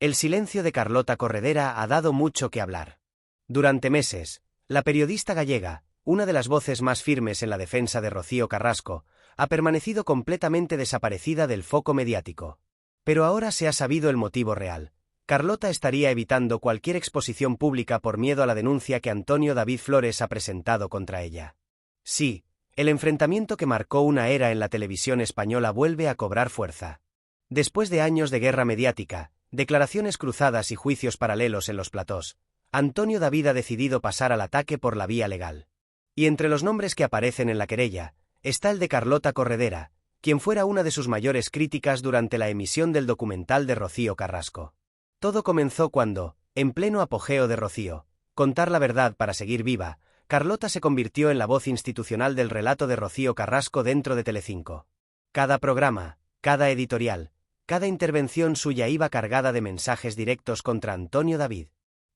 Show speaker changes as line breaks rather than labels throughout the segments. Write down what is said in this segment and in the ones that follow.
El silencio de Carlota Corredera ha dado mucho que hablar. Durante meses, la periodista gallega, una de las voces más firmes en la defensa de Rocío Carrasco, ha permanecido completamente desaparecida del foco mediático. Pero ahora se ha sabido el motivo real. Carlota estaría evitando cualquier exposición pública por miedo a la denuncia que Antonio David Flores ha presentado contra ella. Sí, el enfrentamiento que marcó una era en la televisión española vuelve a cobrar fuerza. Después de años de guerra mediática, declaraciones cruzadas y juicios paralelos en los platós, Antonio David ha decidido pasar al ataque por la vía legal. Y entre los nombres que aparecen en la querella, está el de Carlota Corredera, quien fuera una de sus mayores críticas durante la emisión del documental de Rocío Carrasco. Todo comenzó cuando, en pleno apogeo de Rocío, contar la verdad para seguir viva, Carlota se convirtió en la voz institucional del relato de Rocío Carrasco dentro de Telecinco. Cada programa, cada editorial, cada intervención suya iba cargada de mensajes directos contra Antonio David.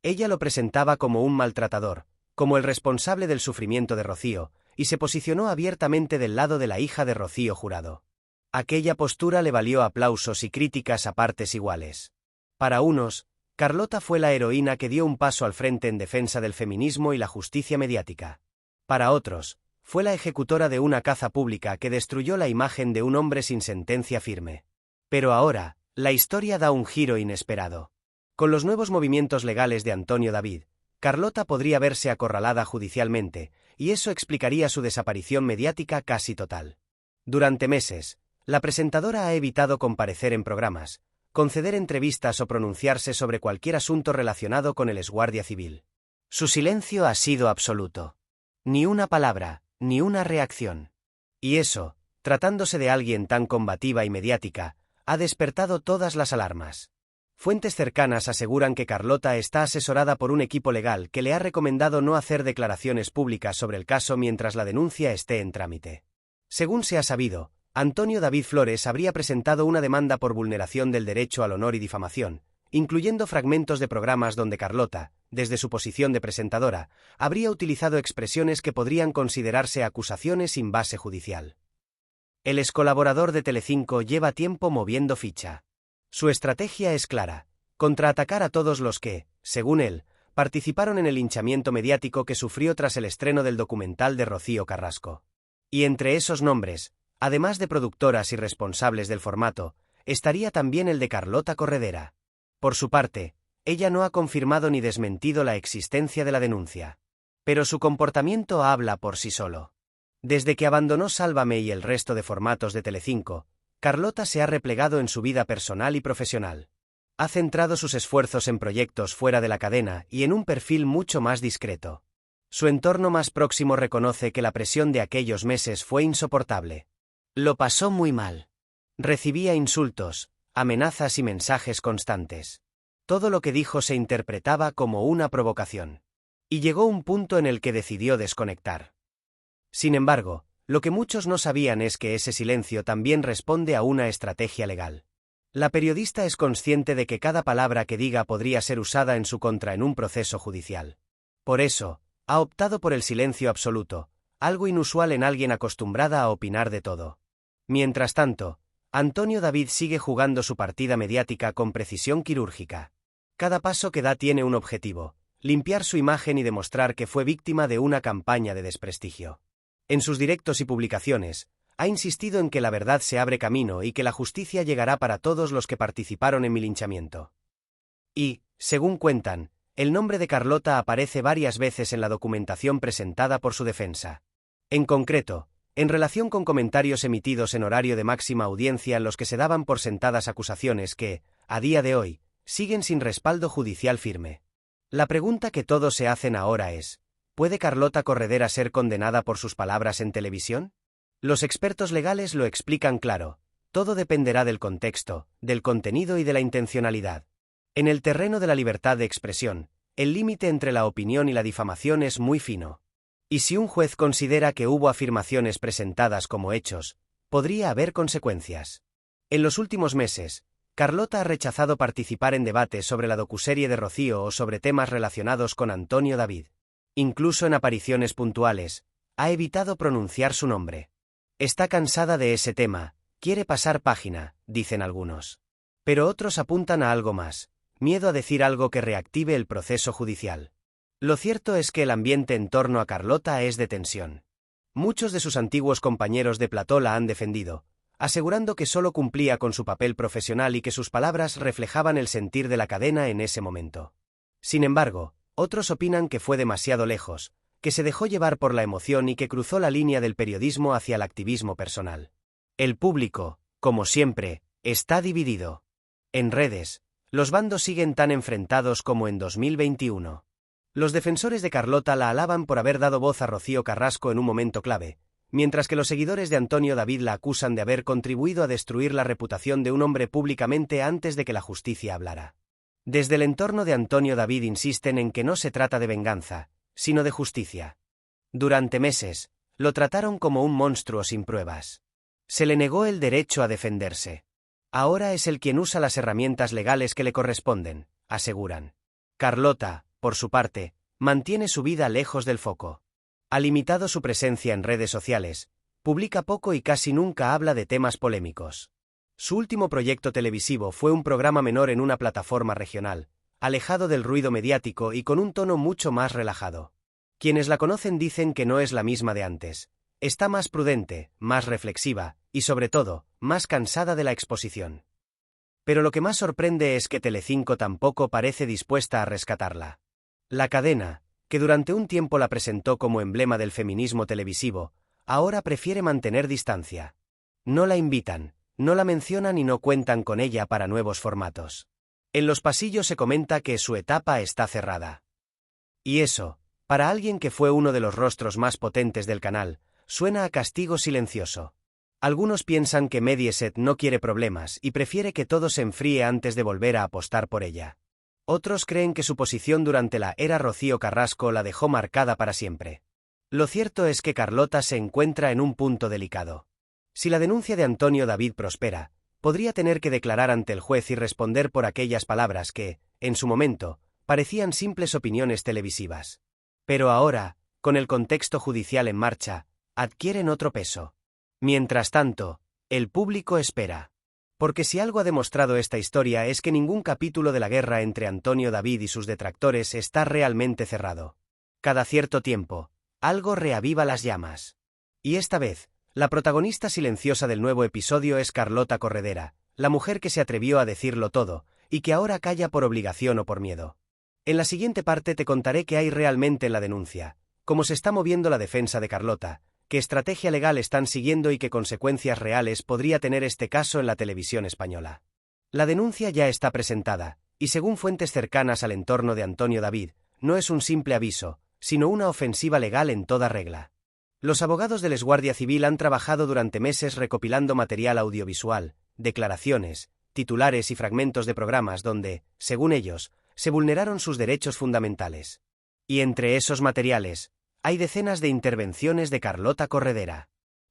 Ella lo presentaba como un maltratador, como el responsable del sufrimiento de Rocío, y se posicionó abiertamente del lado de la hija de Rocío Jurado. Aquella postura le valió aplausos y críticas a partes iguales. Para unos, Carlota fue la heroína que dio un paso al frente en defensa del feminismo y la justicia mediática. Para otros, fue la ejecutora de una caza pública que destruyó la imagen de un hombre sin sentencia firme. Pero ahora, la historia da un giro inesperado. Con los nuevos movimientos legales de Antonio David, Carlota podría verse acorralada judicialmente, y eso explicaría su desaparición mediática casi total. Durante meses, la presentadora ha evitado comparecer en programas, conceder entrevistas o pronunciarse sobre cualquier asunto relacionado con el exguardia civil. Su silencio ha sido absoluto. Ni una palabra, ni una reacción. Y eso, tratándose de alguien tan combativa y mediática, ha despertado todas las alarmas. Fuentes cercanas aseguran que Carlota está asesorada por un equipo legal que le ha recomendado no hacer declaraciones públicas sobre el caso mientras la denuncia esté en trámite. Según se ha sabido, Antonio David Flores habría presentado una demanda por vulneración del derecho al honor y difamación, incluyendo fragmentos de programas donde Carlota, desde su posición de presentadora, habría utilizado expresiones que podrían considerarse acusaciones sin base judicial. El excolaborador de Telecinco lleva tiempo moviendo ficha. Su estrategia es clara: contraatacar a todos los que, según él, participaron en el linchamiento mediático que sufrió tras el estreno del documental de Rocío Carrasco. Y entre esos nombres, además de productoras y responsables del formato, estaría también el de Carlota Corredera. Por su parte, ella no ha confirmado ni desmentido la existencia de la denuncia. Pero su comportamiento habla por sí solo. Desde que abandonó Sálvame y el resto de formatos de Telecinco, Carlota se ha replegado en su vida personal y profesional. Ha centrado sus esfuerzos en proyectos fuera de la cadena y en un perfil mucho más discreto. Su entorno más próximo reconoce que la presión de aquellos meses fue insoportable. Lo pasó muy mal. Recibía insultos, amenazas y mensajes constantes. Todo lo que dijo se interpretaba como una provocación. Y llegó un punto en el que decidió desconectar. Sin embargo, lo que muchos no sabían es que ese silencio también responde a una estrategia legal. La periodista es consciente de que cada palabra que diga podría ser usada en su contra en un proceso judicial. Por eso, ha optado por el silencio absoluto, algo inusual en alguien acostumbrada a opinar de todo. Mientras tanto, Antonio David sigue jugando su partida mediática con precisión quirúrgica. Cada paso que da tiene un objetivo: limpiar su imagen y demostrar que fue víctima de una campaña de desprestigio. En sus directos y publicaciones, ha insistido en que la verdad se abre camino y que la justicia llegará para todos los que participaron en mi linchamiento. Y, según cuentan, el nombre de Carlota aparece varias veces en la documentación presentada por su defensa. En concreto, en relación con comentarios emitidos en horario de máxima audiencia en los que se daban por sentadas acusaciones que, a día de hoy, siguen sin respaldo judicial firme. La pregunta que todos se hacen ahora es: ¿puede Carlota Corredera ser condenada por sus palabras en televisión? Los expertos legales lo explican claro: todo dependerá del contexto, del contenido y de la intencionalidad. En el terreno de la libertad de expresión, el límite entre la opinión y la difamación es muy fino. Y si un juez considera que hubo afirmaciones presentadas como hechos, podría haber consecuencias. En los últimos meses, Carlota ha rechazado participar en debates sobre la docuserie de Rocío o sobre temas relacionados con Antonio David. Incluso en apariciones puntuales, ha evitado pronunciar su nombre. Está cansada de ese tema, quiere pasar página, dicen algunos. Pero otros apuntan a algo más: miedo a decir algo que reactive el proceso judicial. Lo cierto es que el ambiente en torno a Carlota es de tensión. Muchos de sus antiguos compañeros de plató la han defendido, asegurando que solo cumplía con su papel profesional y que sus palabras reflejaban el sentir de la cadena en ese momento. Sin embargo, otros opinan que fue demasiado lejos, que se dejó llevar por la emoción y que cruzó la línea del periodismo hacia el activismo personal. El público, como siempre, está dividido. En redes, los bandos siguen tan enfrentados como en 2021. Los defensores de Carlota la alaban por haber dado voz a Rocío Carrasco en un momento clave, mientras que los seguidores de Antonio David la acusan de haber contribuido a destruir la reputación de un hombre públicamente antes de que la justicia hablara. Desde el entorno de Antonio David insisten en que no se trata de venganza, sino de justicia. Durante meses, lo trataron como un monstruo sin pruebas. Se le negó el derecho a defenderse. Ahora es él quien usa las herramientas legales que le corresponden, aseguran. Carlota, por su parte, mantiene su vida lejos del foco. Ha limitado su presencia en redes sociales, publica poco y casi nunca habla de temas polémicos. Su último proyecto televisivo fue un programa menor en una plataforma regional, alejado del ruido mediático y con un tono mucho más relajado. Quienes la conocen dicen que no es la misma de antes. Está más prudente, más reflexiva, y sobre todo, más cansada de la exposición. Pero lo que más sorprende es que Telecinco tampoco parece dispuesta a rescatarla. La cadena, que durante un tiempo la presentó como emblema del feminismo televisivo, ahora prefiere mantener distancia. No la invitan, no la mencionan y no cuentan con ella para nuevos formatos. En los pasillos se comenta que su etapa está cerrada. Y eso, para alguien que fue uno de los rostros más potentes del canal, suena a castigo silencioso. Algunos piensan que Mediaset no quiere problemas y prefiere que todo se enfríe antes de volver a apostar por ella. Otros creen que su posición durante la era Rocío Carrasco la dejó marcada para siempre. Lo cierto es que Carlota se encuentra en un punto delicado. Si la denuncia de Antonio David prospera, podría tener que declarar ante el juez y responder por aquellas palabras que, en su momento, parecían simples opiniones televisivas. Pero ahora, con el contexto judicial en marcha, adquieren otro peso. Mientras tanto, el público espera. Porque si algo ha demostrado esta historia es que ningún capítulo de la guerra entre Antonio David y sus detractores está realmente cerrado. Cada cierto tiempo, algo reaviva las llamas. Y esta vez, la protagonista silenciosa del nuevo episodio es Carlota Corredera, la mujer que se atrevió a decirlo todo, y que ahora calla por obligación o por miedo. En la siguiente parte te contaré qué hay realmente en la denuncia, cómo se está moviendo la defensa de Carlota, qué estrategia legal están siguiendo y qué consecuencias reales podría tener este caso en la televisión española. La denuncia ya está presentada, y según fuentes cercanas al entorno de Antonio David, no es un simple aviso, sino una ofensiva legal en toda regla. Los abogados del Guardia Civil han trabajado durante meses recopilando material audiovisual, declaraciones, titulares y fragmentos de programas donde, según ellos, se vulneraron sus derechos fundamentales. Y entre esos materiales, hay decenas de intervenciones de Carlota Corredera.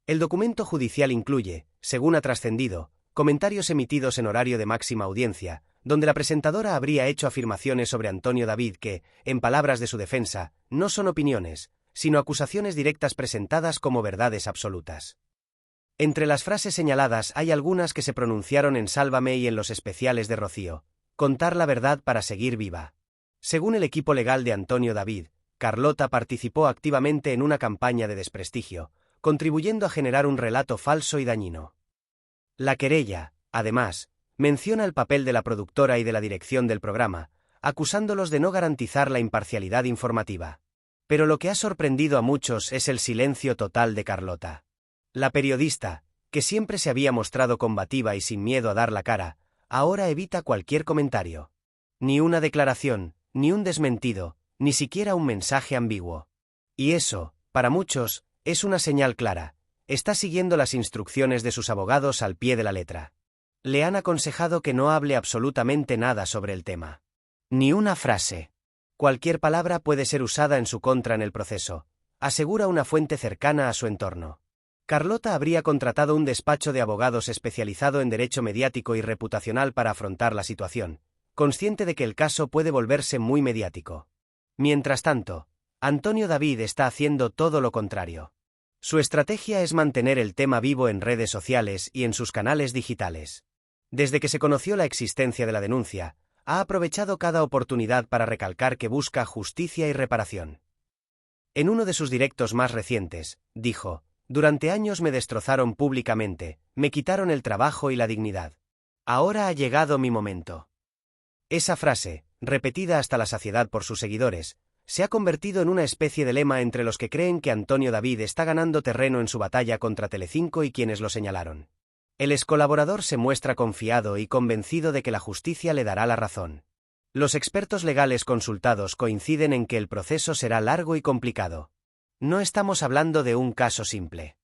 El documento judicial incluye, según ha trascendido, comentarios emitidos en horario de máxima audiencia, donde la presentadora habría hecho afirmaciones sobre Antonio David que, en palabras de su defensa, no son opiniones, sino acusaciones directas presentadas como verdades absolutas. Entre las frases señaladas hay algunas que se pronunciaron en Sálvame y en los especiales de Rocío. Contar la verdad para seguir viva. Según el equipo legal de Antonio David, Carlota participó activamente en una campaña de desprestigio, contribuyendo a generar un relato falso y dañino. La querella, además, menciona el papel de la productora y de la dirección del programa, acusándolos de no garantizar la imparcialidad informativa. Pero lo que ha sorprendido a muchos es el silencio total de Carlota. La periodista, que siempre se había mostrado combativa y sin miedo a dar la cara, ahora evita cualquier comentario. Ni una declaración, ni un desmentido, ni siquiera un mensaje ambiguo. Y eso, para muchos, es una señal clara. Está siguiendo las instrucciones de sus abogados al pie de la letra. Le han aconsejado que no hable absolutamente nada sobre el tema. Ni una frase. Cualquier palabra puede ser usada en su contra en el proceso, asegura una fuente cercana a su entorno. Carlota habría contratado un despacho de abogados especializado en derecho mediático y reputacional para afrontar la situación, consciente de que el caso puede volverse muy mediático. Mientras tanto, Antonio David está haciendo todo lo contrario. Su estrategia es mantener el tema vivo en redes sociales y en sus canales digitales. Desde que se conoció la existencia de la denuncia, ha aprovechado cada oportunidad para recalcar que busca justicia y reparación. En uno de sus directos más recientes, dijo: «Durante años me destrozaron públicamente, me quitaron el trabajo y la dignidad. Ahora ha llegado mi momento». Esa frase, repetida hasta la saciedad por sus seguidores, se ha convertido en una especie de lema entre los que creen que Antonio David está ganando terreno en su batalla contra Telecinco y quienes lo señalaron. El excolaborador se muestra confiado y convencido de que la justicia le dará la razón. Los expertos legales consultados coinciden en que el proceso será largo y complicado. No estamos hablando de un caso simple.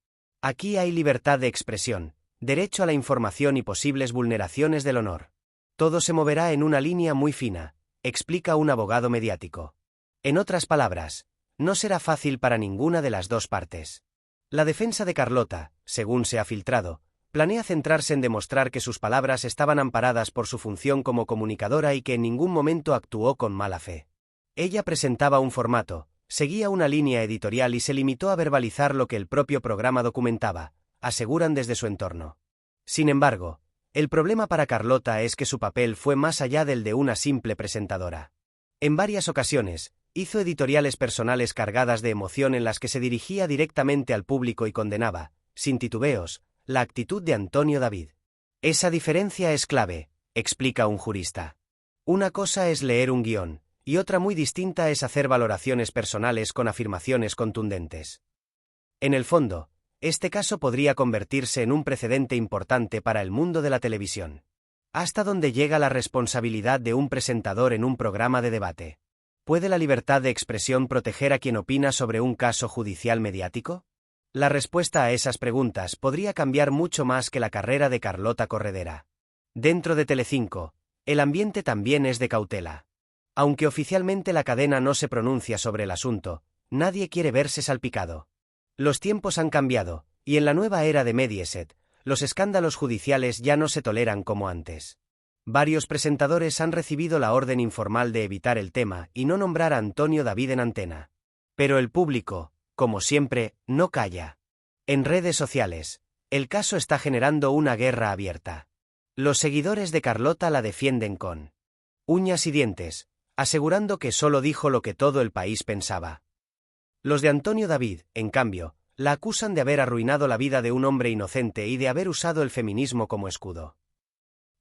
Aquí hay libertad de expresión, derecho a la información y posibles vulneraciones del honor. Todo se moverá en una línea muy fina, explica un abogado mediático. En otras palabras, no será fácil para ninguna de las dos partes. La defensa de Carlota, según se ha filtrado, planea centrarse en demostrar que sus palabras estaban amparadas por su función como comunicadora y que en ningún momento actuó con mala fe. Ella presentaba un formato, seguía una línea editorial y se limitó a verbalizar lo que el propio programa documentaba, aseguran desde su entorno. Sin embargo, el problema para Carlota es que su papel fue más allá del de una simple presentadora. En varias ocasiones, hizo editoriales personales cargadas de emoción en las que se dirigía directamente al público y condenaba, sin titubeos, la actitud de Antonio David. Esa diferencia es clave, explica un jurista. Una cosa es leer un guión, y otra muy distinta es hacer valoraciones personales con afirmaciones contundentes. En el fondo, este caso podría convertirse en un precedente importante para el mundo de la televisión. ¿Hasta dónde llega la responsabilidad de un presentador en un programa de debate? ¿Puede la libertad de expresión proteger a quien opina sobre un caso judicial mediático? La respuesta a esas preguntas podría cambiar mucho más que la carrera de Carlota Corredera. Dentro de Telecinco, el ambiente también es de cautela. Aunque oficialmente la cadena no se pronuncia sobre el asunto, nadie quiere verse salpicado. Los tiempos han cambiado, y en la nueva era de Mediaset, los escándalos judiciales ya no se toleran como antes. Varios presentadores han recibido la orden informal de evitar el tema y no nombrar a Antonio David en antena. Pero el público, como siempre, no calla. En redes sociales, el caso está generando una guerra abierta. Los seguidores de Carlota la defienden con uñas y dientes, asegurando que solo dijo lo que todo el país pensaba. Los de Antonio David, en cambio, la acusan de haber arruinado la vida de un hombre inocente y de haber usado el feminismo como escudo.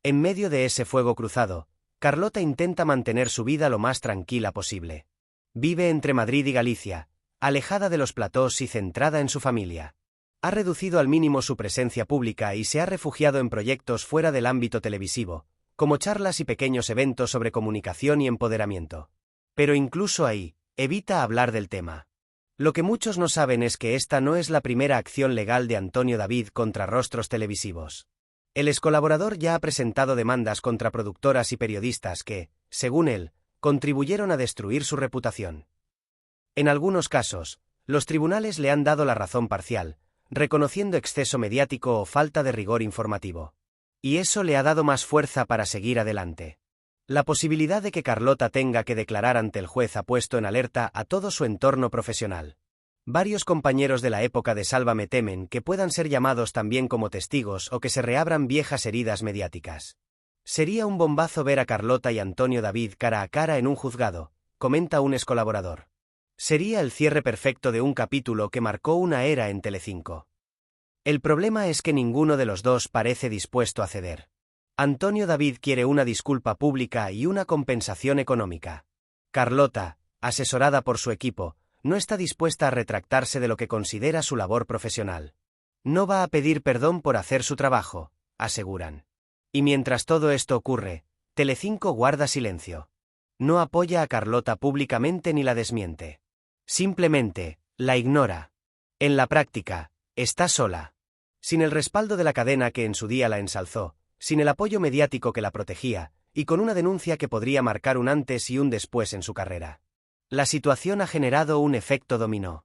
En medio de ese fuego cruzado, Carlota intenta mantener su vida lo más tranquila posible. Vive entre Madrid y Galicia, alejada de los platós y centrada en su familia. Ha reducido al mínimo su presencia pública y se ha refugiado en proyectos fuera del ámbito televisivo, como charlas y pequeños eventos sobre comunicación y empoderamiento. Pero incluso ahí, evita hablar del tema. Lo que muchos no saben es que esta no es la primera acción legal de Antonio David contra rostros televisivos. El excolaborador ya ha presentado demandas contra productoras y periodistas que, según él, contribuyeron a destruir su reputación. En algunos casos, los tribunales le han dado la razón parcial, reconociendo exceso mediático o falta de rigor informativo. Y eso le ha dado más fuerza para seguir adelante. La posibilidad de que Carlota tenga que declarar ante el juez ha puesto en alerta a todo su entorno profesional. Varios compañeros de la época de Sálvame temen que puedan ser llamados también como testigos o que se reabran viejas heridas mediáticas. Sería un bombazo ver a Carlota y Antonio David cara a cara en un juzgado, comenta un excolaborador. Sería el cierre perfecto de un capítulo que marcó una era en Telecinco. El problema es que ninguno de los dos parece dispuesto a ceder. Antonio David quiere una disculpa pública y una compensación económica. Carlota, asesorada por su equipo, no está dispuesta a retractarse de lo que considera su labor profesional. No va a pedir perdón por hacer su trabajo, aseguran. Y mientras todo esto ocurre, Telecinco guarda silencio. No apoya a Carlota públicamente ni la desmiente. Simplemente, la ignora. En la práctica, está sola. Sin el respaldo de la cadena que en su día la ensalzó, sin el apoyo mediático que la protegía, y con una denuncia que podría marcar un antes y un después en su carrera. La situación ha generado un efecto dominó.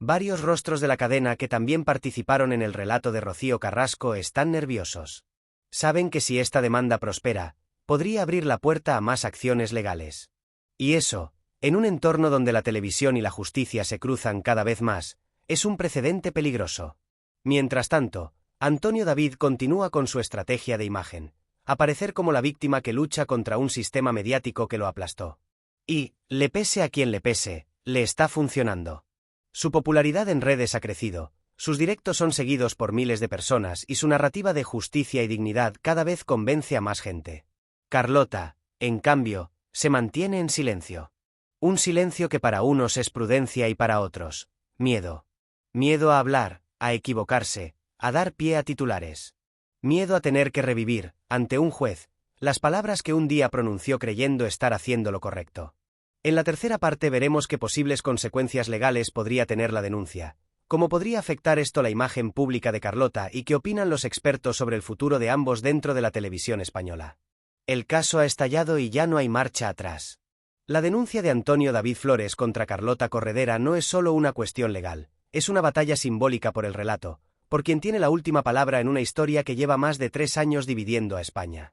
Varios rostros de la cadena que también participaron en el relato de Rocío Carrasco están nerviosos. Saben que si esta demanda prospera, podría abrir la puerta a más acciones legales. Y eso, en un entorno donde la televisión y la justicia se cruzan cada vez más, es un precedente peligroso. Mientras tanto, Antonio David continúa con su estrategia de imagen. aparecer como la víctima que lucha contra un sistema mediático que lo aplastó. Y, le pese a quien le pese, le está funcionando. Su popularidad en redes ha crecido, sus directos son seguidos por miles de personas y su narrativa de justicia y dignidad cada vez convence a más gente. Carlota, en cambio, se mantiene en silencio. Un silencio que para unos es prudencia y para otros, miedo. Miedo a hablar, a equivocarse, a dar pie a titulares. Miedo a tener que revivir, ante un juez, las palabras que un día pronunció creyendo estar haciendo lo correcto. En la tercera parte veremos qué posibles consecuencias legales podría tener la denuncia, cómo podría afectar esto la imagen pública de Carlota y qué opinan los expertos sobre el futuro de ambos dentro de la televisión española. El caso ha estallado y ya no hay marcha atrás. La denuncia de Antonio David Flores contra Carlota Corredera no es solo una cuestión legal, es una batalla simbólica por el relato, por quien tiene la última palabra en una historia que lleva más de 3 años dividiendo a España.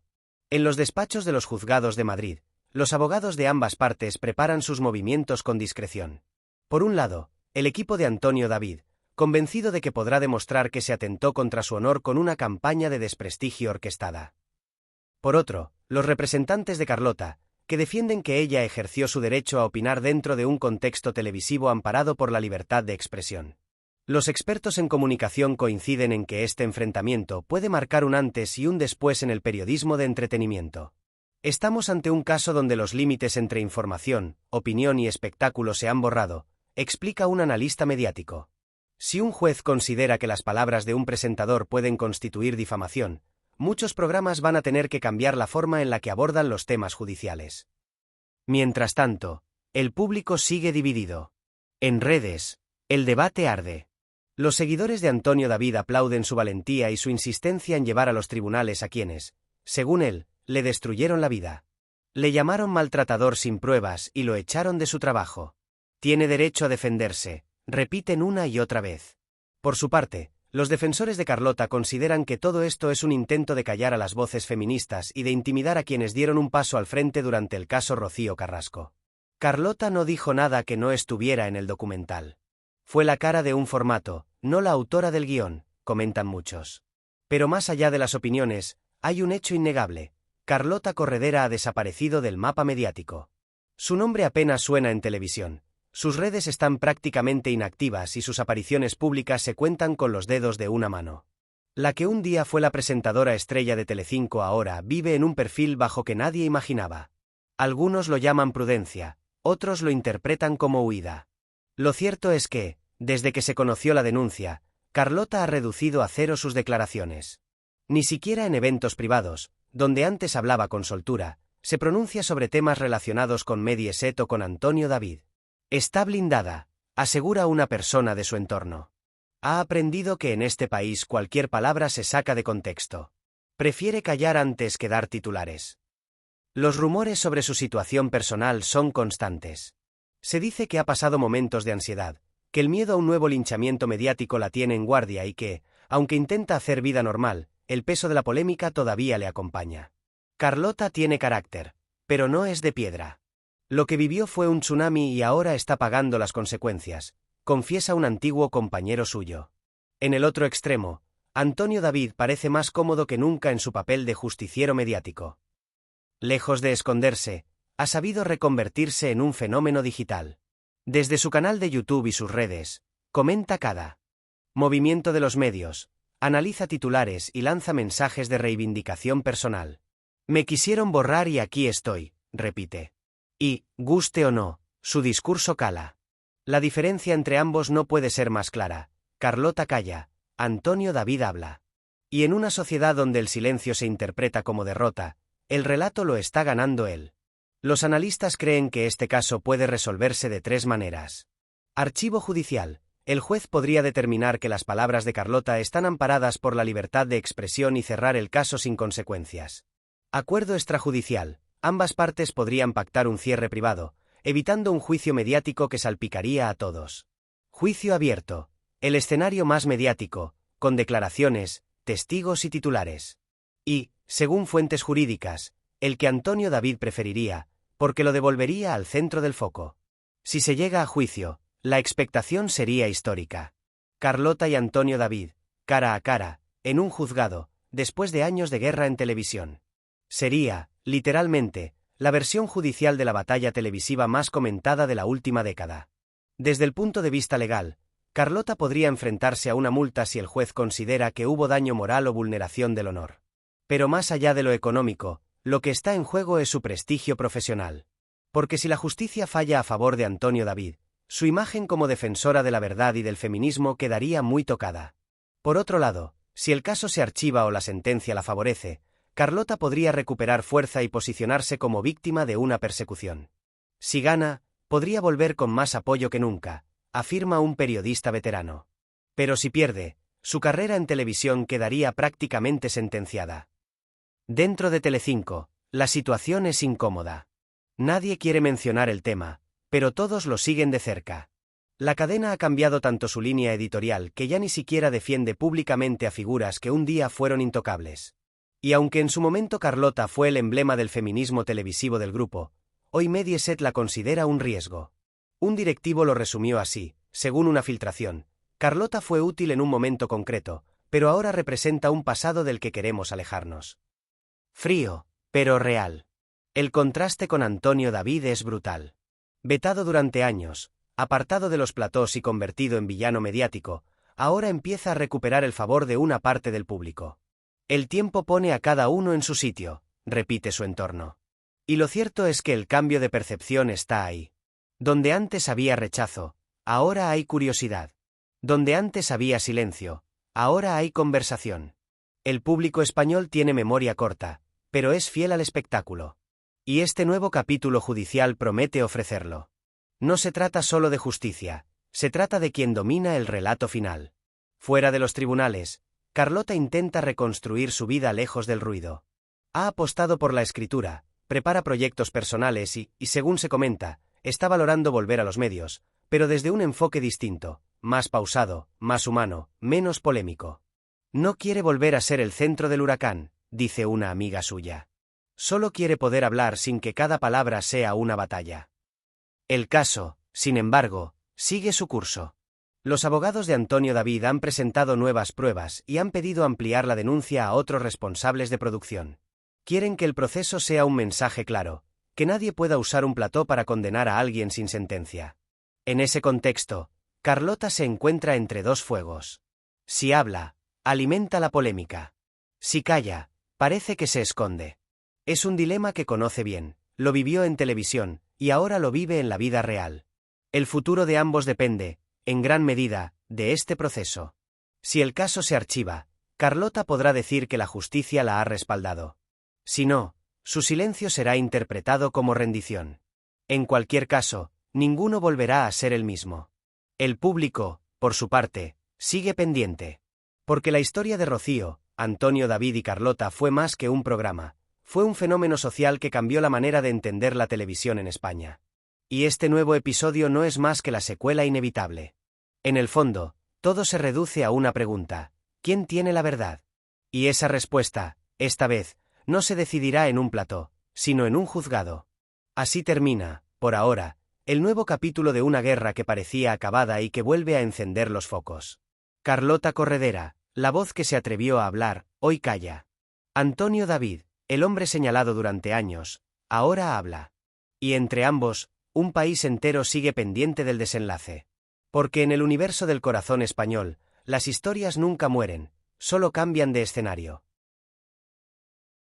En los despachos de los juzgados de Madrid, los abogados de ambas partes preparan sus movimientos con discreción. Por un lado, el equipo de Antonio David, convencido de que podrá demostrar que se atentó contra su honor con una campaña de desprestigio orquestada. Por otro, los representantes de Carlota, que defienden que ella ejerció su derecho a opinar dentro de un contexto televisivo amparado por la libertad de expresión. Los expertos en comunicación coinciden en que este enfrentamiento puede marcar un antes y un después en el periodismo de entretenimiento. Estamos ante un caso donde los límites entre información, opinión y espectáculo se han borrado, explica un analista mediático. Si un juez considera que las palabras de un presentador pueden constituir difamación, muchos programas van a tener que cambiar la forma en la que abordan los temas judiciales. Mientras tanto, el público sigue dividido. En redes, el debate arde. Los seguidores de Antonio David aplauden su valentía y su insistencia en llevar a los tribunales a quienes, según él, le destruyeron la vida. Le llamaron maltratador sin pruebas y lo echaron de su trabajo. Tiene derecho a defenderse, repiten una y otra vez. Por su parte, los defensores de Carlota consideran que todo esto es un intento de callar a las voces feministas y de intimidar a quienes dieron un paso al frente durante el caso Rocío Carrasco. Carlota no dijo nada que no estuviera en el documental. Fue la cara de un formato, no la autora del guión, comentan muchos. Pero más allá de las opiniones, hay un hecho innegable. Carlota Corredera ha desaparecido del mapa mediático. Su nombre apenas suena en televisión. Sus redes están prácticamente inactivas y sus apariciones públicas se cuentan con los dedos de una mano. La que un día fue la presentadora estrella de Telecinco ahora vive en un perfil bajo que nadie imaginaba. Algunos lo llaman prudencia, otros lo interpretan como huida. Lo cierto es que, desde que se conoció la denuncia, Carlota ha reducido a cero sus declaraciones. Ni siquiera en eventos privados, donde antes hablaba con soltura, se pronuncia sobre temas relacionados con Mediaset o con Antonio David. Está blindada, asegura una persona de su entorno. Ha aprendido que en este país cualquier palabra se saca de contexto. Prefiere callar antes que dar titulares. Los rumores sobre su situación personal son constantes. Se dice que ha pasado momentos de ansiedad, que el miedo a un nuevo linchamiento mediático la tiene en guardia y que, aunque intenta hacer vida normal, el peso de la polémica todavía le acompaña. Carlota tiene carácter, pero no es de piedra. Lo que vivió fue un tsunami y ahora está pagando las consecuencias, confiesa un antiguo compañero suyo. En el otro extremo, Antonio David parece más cómodo que nunca en su papel de justiciero mediático. Lejos de esconderse, ha sabido reconvertirse en un fenómeno digital. Desde su canal de YouTube y sus redes, comenta cada movimiento de los medios, analiza titulares y lanza mensajes de reivindicación personal. Me quisieron borrar y aquí estoy, repite. Y, guste o no, su discurso cala. La diferencia entre ambos no puede ser más clara. Carlota calla, Antonio David habla. Y en una sociedad donde el silencio se interpreta como derrota, el relato lo está ganando él. Los analistas creen que este caso puede resolverse de 3 maneras. Archivo judicial. El juez podría determinar que las palabras de Carlota están amparadas por la libertad de expresión y cerrar el caso sin consecuencias. Acuerdo extrajudicial. Ambas partes podrían pactar un cierre privado, evitando un juicio mediático que salpicaría a todos. Juicio abierto. El escenario más mediático, con declaraciones, testigos y titulares. Y, según fuentes jurídicas, el que Antonio David preferiría, porque lo devolvería al centro del foco. Si se llega a juicio, la expectación sería histórica. Carlota y Antonio David, cara a cara, en un juzgado, después de años de guerra en televisión. Sería, literalmente, la versión judicial de la batalla televisiva más comentada de la última década. Desde el punto de vista legal, Carlota podría enfrentarse a una multa si el juez considera que hubo daño moral o vulneración del honor. Pero más allá de lo económico, lo que está en juego es su prestigio profesional. Porque si la justicia falla a favor de Antonio David, su imagen como defensora de la verdad y del feminismo quedaría muy tocada. Por otro lado, si el caso se archiva o la sentencia la favorece, Carlota podría recuperar fuerza y posicionarse como víctima de una persecución. Si gana, podría volver con más apoyo que nunca, afirma un periodista veterano. Pero si pierde, su carrera en televisión quedaría prácticamente sentenciada. Dentro de Telecinco, la situación es incómoda. Nadie quiere mencionar el tema, pero todos lo siguen de cerca. La cadena ha cambiado tanto su línea editorial que ya ni siquiera defiende públicamente a figuras que un día fueron intocables. Y aunque en su momento Carlota fue el emblema del feminismo televisivo del grupo, hoy Mediaset la considera un riesgo. Un directivo lo resumió así: según una filtración, Carlota fue útil en un momento concreto, pero ahora representa un pasado del que queremos alejarnos. Frío, pero real. El contraste con Antonio David es brutal. Vetado durante años, apartado de los platós y convertido en villano mediático, ahora empieza a recuperar el favor de una parte del público. El tiempo pone a cada uno en su sitio, repite su entorno. Y lo cierto es que el cambio de percepción está ahí. Donde antes había rechazo, ahora hay curiosidad. Donde antes había silencio, ahora hay conversación. El público español tiene memoria corta, pero es fiel al espectáculo. Y este nuevo capítulo judicial promete ofrecerlo. No se trata solo de justicia, se trata de quien domina el relato final. Fuera de los tribunales, Carlota intenta reconstruir su vida lejos del ruido. Ha apostado por la escritura, prepara proyectos personales y, según se comenta, está valorando volver a los medios, pero desde un enfoque distinto, más pausado, más humano, menos polémico. No quiere volver a ser el centro del huracán, dice una amiga suya. Solo quiere poder hablar sin que cada palabra sea una batalla. El caso, sin embargo, sigue su curso. Los abogados de Antonio David han presentado nuevas pruebas y han pedido ampliar la denuncia a otros responsables de producción. Quieren que el proceso sea un mensaje claro, que nadie pueda usar un plató para condenar a alguien sin sentencia. En ese contexto, Carlota se encuentra entre dos fuegos. Si habla, alimenta la polémica. Si calla, parece que se esconde. Es un dilema que conoce bien, lo vivió en televisión, y ahora lo vive en la vida real. El futuro de ambos depende, en gran medida, de este proceso. Si el caso se archiva, Carlota podrá decir que la justicia la ha respaldado. Si no, su silencio será interpretado como rendición. En cualquier caso, ninguno volverá a ser el mismo. El público, por su parte, sigue pendiente. Porque la historia de Rocío, Antonio David y Carlota fue más que un programa, fue un fenómeno social que cambió la manera de entender la televisión en España. Y este nuevo episodio no es más que la secuela inevitable. En el fondo, todo se reduce a una pregunta: ¿quién tiene la verdad? Y esa respuesta, esta vez, no se decidirá en un plató, sino en un juzgado. Así termina, por ahora, el nuevo capítulo de una guerra que parecía acabada y que vuelve a encender los focos. Carlota Corredera, la voz que se atrevió a hablar, hoy calla. Antonio David, el hombre señalado durante años, ahora habla. Y entre ambos, un país entero sigue pendiente del desenlace. Porque en el universo del corazón español, las historias nunca mueren, solo cambian de escenario.